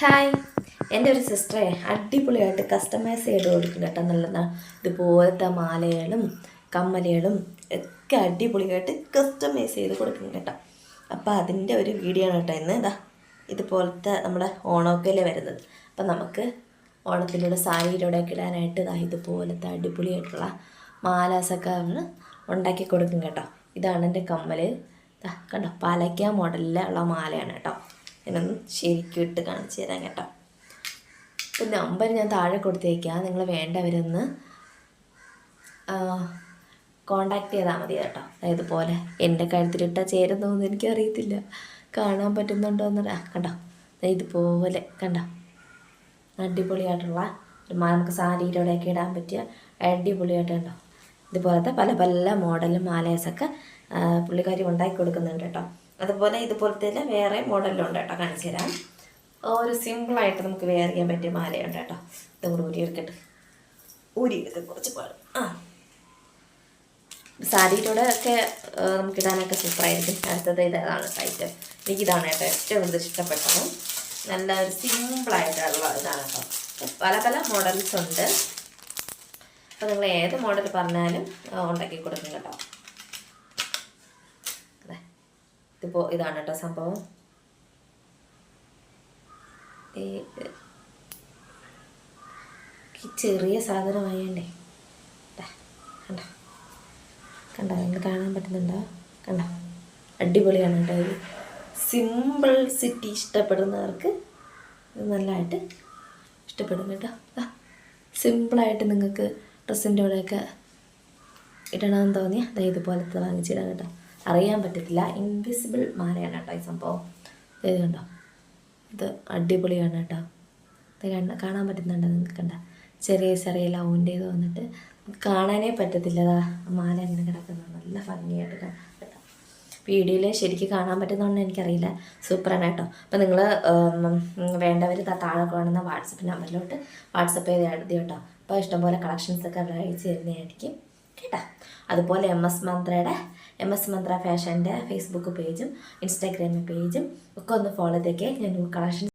Hi, എൻ്റെ ഒരു സിസ്റ്ററെ അടിപൊളിയായിട്ട് കസ്റ്റമൈസ് ചെയ്ത് കൊടുക്കും കേട്ടോ. നല്ല ഇതുപോലത്തെ മാലകളും കമ്മലുകളും ഒക്കെ അടിപൊളിയായിട്ട് കസ്റ്റമൈസ് ചെയ്ത് കൊടുക്കും കേട്ടോ. അപ്പോൾ അതിൻ്റെ ഒരു വീഡിയോ ആണ് കേട്ടോ ഇന്ന്. ഇതുപോലത്തെ നമ്മുടെ ഓണമൊക്കെയല്ലേ വരുന്നത്. അപ്പം നമുക്ക് ഓണത്തിലൂടെ സാരിയിലൂടെയൊക്കെ ഇടാനായിട്ട് ഇതുപോലത്തെ അടിപൊളിയായിട്ടുള്ള മാലാസൊക്കെ ഉണ്ടാക്കി കൊടുക്കും കേട്ടോ. ഇതാണ് എൻ്റെ കമ്മൽ. കണ്ടോ, പാലയ്ക്ക മോഡലിലുള്ള മാലയാണ് കേട്ടോ. ഞാനൊന്ന് ശരിക്കും ഇട്ട് കാണിച്ചു തരാം കേട്ടോ. ഇപ്പം നമ്പർ ഞാൻ താഴെ കൊടുത്തേക്കാം. നിങ്ങൾ വേണ്ടവരൊന്ന് കോണ്ടാക്ട് ചെയ്താൽ മതി കേട്ടോ. ഇതുപോലെ എൻ്റെ കഴുത്തിലിട്ടാൽ ചേരുന്നോന്ന് എനിക്കറിയത്തില്ല, കാണാൻ പറ്റുന്നുണ്ടോയെന്ന്. കണ്ടോ, ഇതുപോലെ കണ്ടോ, അടിപൊളിയായിട്ടുള്ള ഒരു നമുക്ക് സാരിയിലൂടെയൊക്കെ ഇടാൻ പറ്റിയ അടിപൊളിയായിട്ട് കണ്ടോ. ഇതുപോലത്തെ പല പല മോഡൽ മാലേസൊക്കെ പുള്ളിക്കാരി ഉണ്ടാക്കി കൊടുക്കുന്നുണ്ട് കേട്ടോ. അതുപോലെ ഇതുപോലത്തെ വേറെ മോഡലുണ്ട് കേട്ടോ, കാണിച്ചു തരാം. ഒരു സിമ്പിളായിട്ട് നമുക്ക് വെയർ ചെയ്യാൻ പറ്റിയ മാലയുണ്ട് കേട്ടോ. ഇതും കൂടെ ഊരിയെടുത്ത് കുറച്ച് പാടും. സാരിയിലൂടെ ഒക്കെ നമുക്കിടാനൊക്കെ സൂപ്പറായിരിക്കും. അടുത്തത് ഇതാണ് ടൈറ്റ്. എനിക്കിതാണ് കേട്ടോ ഏറ്റവും കൂടുതൽ ഇഷ്ടപ്പെട്ടത്. നല്ല ഒരു സിമ്പിളായിട്ടുള്ള ഇതാണ് കേട്ടോ. പല പല മോഡൽസ് ഉണ്ട്. അപ്പോൾ നിങ്ങൾ ഏത് മോഡൽ പറഞ്ഞാലും ഉണ്ടാക്കി കൊടുക്കും കേട്ടോ. ഇതിപ്പോൾ ഇതാണ് കേട്ടോ സംഭവം. ഈ ചെറിയ സാധനമായണ്ടേ. കണ്ടോ കണ്ടോ, നിങ്ങൾ കാണാൻ പറ്റുന്നുണ്ടോ? കണ്ടോ, അടിപൊളിയാണ് കേട്ടോ. ഇത് സിമ്പിൾ സിറ്റി ഇഷ്ടപ്പെടുന്നവർക്ക് ഇത് നല്ലതായിട്ട് ഇഷ്ടപ്പെടും കേട്ടോ. സിമ്പിളായിട്ട് നിങ്ങൾക്ക് ഡ്രസ്സിൻ്റെ കൂടെയൊക്കെ ഇടണമെന്ന് തോന്നിയാൽ ഇതുപോലത്തെ വാങ്ങിച്ചിടാം കേട്ടോ. അറിയാൻ പറ്റത്തില്ല, ഇൻവിസിബിൾ മാലയാണ് കേട്ടോ ഈ സംഭവം. ഇത് കണ്ടോ, ഇത് അടിപൊളിയാണ് കേട്ടോ. ഇത് കാണാൻ പറ്റുന്നുണ്ടോ നിങ്ങൾക്ക്? കണ്ട ചെറിയ ചെറിയ ലൗൻ്റെ ഇത് വന്നിട്ട് കാണാനേ പറ്റത്തില്ല. മാല ഇങ്ങനെ കിടക്കുന്നത് നല്ല ഭംഗിയായിട്ട് കാണാം കേട്ടോ. വീഡിയോയിൽ ശരിക്കും കാണാൻ പറ്റുന്നതുകൊണ്ട് എനിക്കറിയില്ല. സൂപ്പറാണ് കേട്ടോ. അപ്പോൾ നിങ്ങൾ വേണ്ടവർ താഴെ കാണുന്ന വാട്സപ്പ് നമ്പറിലോട്ട് വാട്സപ്പ് ചെയ്ത് എഴുതി കേട്ടോ. അപ്പോൾ ഇഷ്ടംപോലെ കളക്ഷൻസൊക്കെ അയച്ചു തരുന്നതായിരിക്കും കേട്ടോ. അതുപോലെ എം എസ് മന്ത്ര ഫാഷൻ്റെ ഫേസ്ബുക്ക് പേജും ഇൻസ്റ്റാഗ്രാം പേജും ഒക്കെ ഒന്ന് ഫോളോ ചെയ്തേക്കെ. ഞാൻ കളക്ഷൻസ്